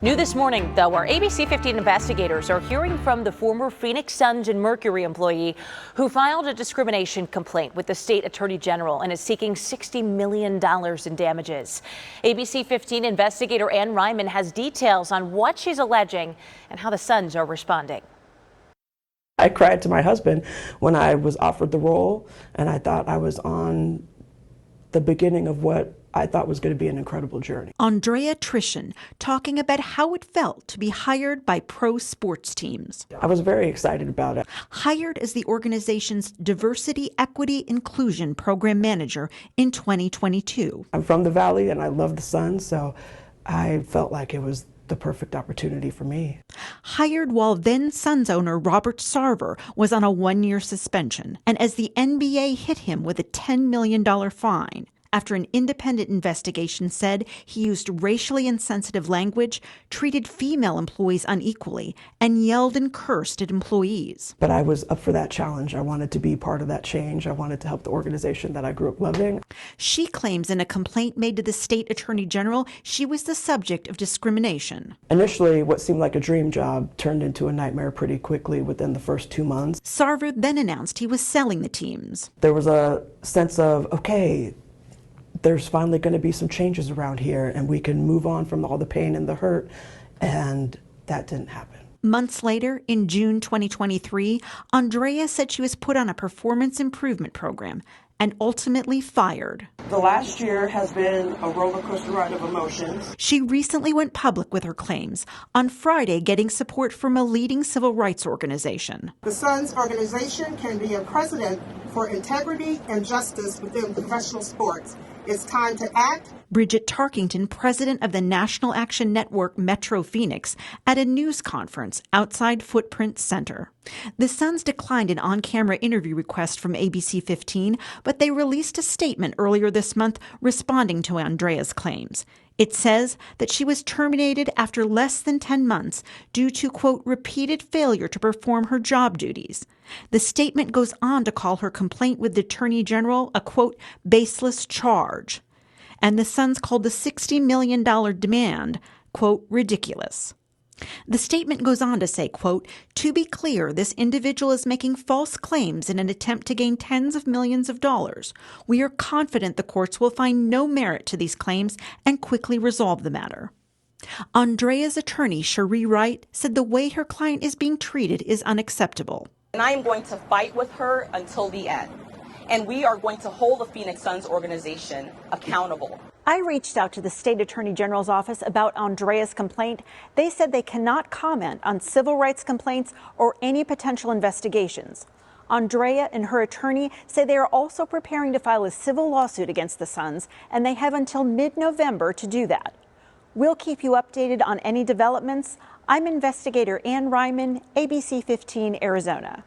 New this morning, though, our ABC 15 investigators are hearing from the former Phoenix Suns and Mercury employee who filed a discrimination complaint with the state attorney general and is seeking $60 million in damages. ABC 15 investigator Ann Ryman has details on what she's alleging and how the Suns are responding. I cried to my husband when I was offered the role, and I thought I was on the beginning of what I thought was going to be an incredible journey. Andrea Trishan talking about how it felt to be hired by pro sports teams. I was very excited about it. Hired as the organization's Diversity, Equity, Inclusion Program Manager in 2022. I'm from the Valley and I love the Suns, so I felt like it was the perfect opportunity for me. Hired while then Suns owner Robert Sarver was on a one-year suspension, and as the NBA hit him with a $10 million fine after an independent investigation said he used racially insensitive language, treated female employees unequally, and yelled and cursed at employees. But I was up for that challenge. I wanted to be part of that change. I wanted to help the organization that I grew up loving. She claims in a complaint made to the state attorney general she was the subject of discrimination. Initially, what seemed like a dream job turned into a nightmare pretty quickly within the first 2 months. Sarver then announced he was selling the teams. There was a sense of, okay, there's finally going to be some changes around here and we can move on from all the pain and the hurt, and that didn't happen. Months later, in June 2023, Andrea said she was put on a performance improvement program and ultimately fired. The last year has been a roller coaster ride of emotions. She recently went public with her claims, on Friday getting support from a leading civil rights organization. The Suns organization can be a precedent for integrity and justice within professional sports. It's time to act. Bridget Tarkington, president of the National Action Network Metro Phoenix, at a news conference outside Footprint Center. The Suns declined an on-camera interview request from ABC 15, but they released a statement earlier this month responding to Andrea's claims. It says that she was terminated after less than 10 months due to, quote, repeated failure to perform her job duties. The statement goes on to call her complaint with the Attorney General a, quote, baseless charge. And the Suns called the $60 million demand, quote, ridiculous. The statement goes on to say, quote, to be clear, this individual is making false claims in an attempt to gain tens of millions of dollars. We are confident the courts will find no merit to these claims and quickly resolve the matter. Andrea's attorney, Cherie Wright, said the way her client is being treated is unacceptable. And I am going to fight with her until the end. And we are going to hold the Phoenix Suns organization accountable. I reached out to the state attorney general's office about Andrea's complaint. They said they cannot comment on civil rights complaints or any potential investigations. Andrea and her attorney say they are also preparing to file a civil lawsuit against the Suns, and they have until mid-November to do that. We'll keep you updated on any developments. I'm investigator Ann Ryman, ABC 15, Arizona.